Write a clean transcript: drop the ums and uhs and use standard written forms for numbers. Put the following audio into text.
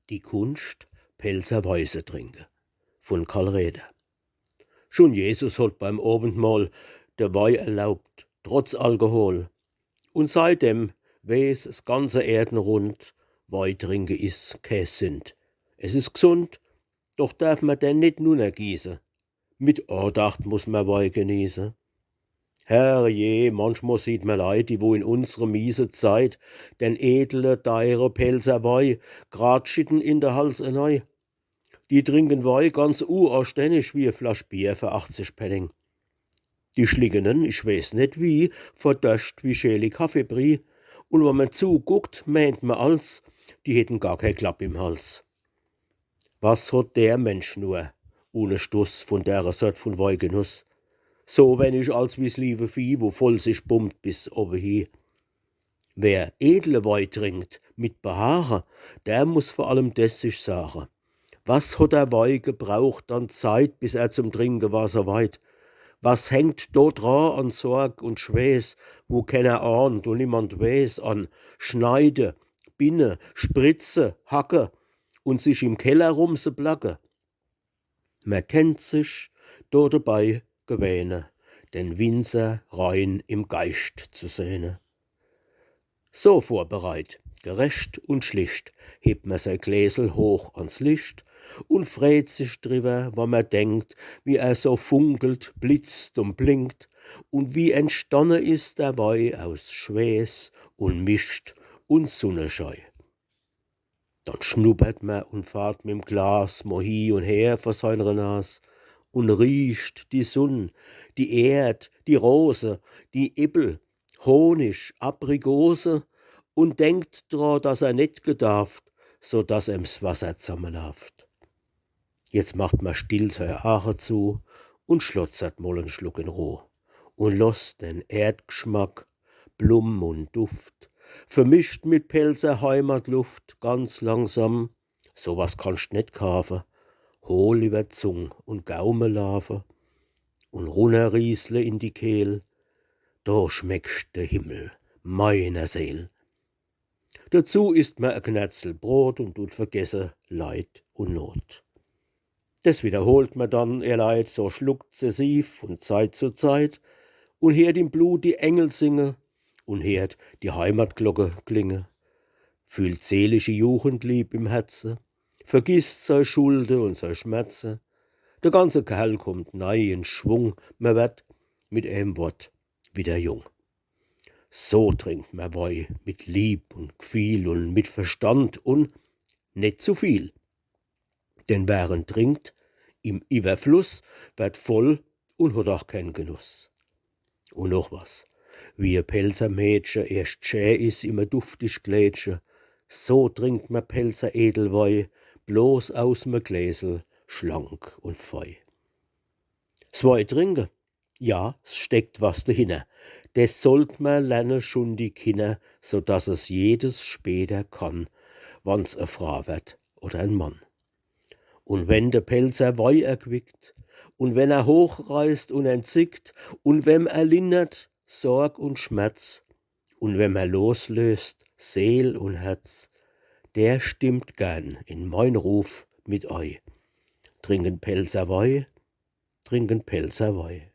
Die Kunst, Pelzer Weise trinken, von Karl Reder. Schon Jesus hat beim Abendmahl der Wein erlaubt, trotz Alkohol. Und seitdem weiß das ganze Erdenrund, Wein trinken ist kein Sünd. Es ist gesund, doch darf man den nicht nur ergießen. Mit Andacht muss man Wein genießen. Herrje, manchmal sieht man Leute, wo in unserer miese Zeit den edle, teure Pelzer Wein grad schitten in der Hals neu. Die trinken Wein ganz uranständig wie eine Flasche Bier für 80 Pfennig. Die Schlickenen, ich weiß nicht wie, verdöscht wie schäle Kaffeebrie. Und wenn man zuguckt, meint man als, die hätten gar kein Klapp im Hals. Was hat der Mensch nur, ohne Stuss von der Sort von Weingenuss? So wenig als wie's liebe Vieh, wo voll sich bummt bis oben hin. Wer edle Wein trinkt, mit Behagen, der muss vor allem das sich sagen. Was hat der Wein gebraucht an Zeit, bis er zum Trinken war so weit? Was hängt dort dran an Sorg und Schweiß, wo keiner ahnt und niemand weiß, an Schneide, Binne, Spritze, Hacke und sich im Keller rumseblacke? Man kennt sich dort dabei gewähne, den Winzer rein im Geist zu sehne. So vorbereit, gerecht und schlicht, hebt man sein Gläsel hoch ans Licht und freut sich drüber, wenn man denkt, wie er so funkelt, blitzt und blinkt und wie entstanden ist der Wein aus Schweiß und Mischt und Sonnenscheu. Dann schnuppert man und fahrt mit'm Glas mo hi und her vor seiner Nas und riecht die Sonn, die Erd, die Rose, die Ippel, Honig, Aprikose und denkt dran, dass er nicht gedarft, so dass em's Wasser zusammenläuft. Jetzt macht man still seine Ache zu und schlotzert mal einen Schluck in Ruhe und lässt den Erdgeschmack, Blum und Duft, vermischt mit Pelzer Heimatluft ganz langsam, sowas kannst nicht kaufen, hol über Zung und Gaume laufen und runterriesle in die Kehl, da schmeckst der Himmel meiner Seel. Dazu isst man ein Knätzel Brot und tut vergessen Leid und Not. Das wiederholt man dann, ihr Leid, so sukzessiv von Zeit zu Zeit und hört im Blut die Engel singen und hört die Heimatglocke klinge, fühlt seelische Jugendlieb im Herzen, vergisst sei Schulde und sei Schmerzen. Der ganze Kerl kommt neu in Schwung, man wird mit einem Wort wieder jung. So trinkt man Wein mit Lieb und Gefühl und mit Verstand und nicht zu viel. Denn wer ihn trinkt, im Überfluss, wird voll und hat auch keinen Genuss. Und noch was, wie ein Pelzer Mädchen erst schön ist, immer duftig glätsche, so trinkt man Pelzer Edelwein, bloß aus'm Gläsel, schlank und fei. S Wein trinken? Ja, es steckt was dahinter. Das sollt man lernen schon die Kinder, so dass es jedes später kann, wann's a Frau wird oder ein Mann. Und wenn der Pelzer Wein erquickt, und wenn er hochreißt und entzickt, und wenn er lindert Sorg und Schmerz, und wenn er loslöst Seel und Herz, der stimmt gern in mein Ruf mit eu. Trinken Pelzer Wein, trinken Pelzer Wein.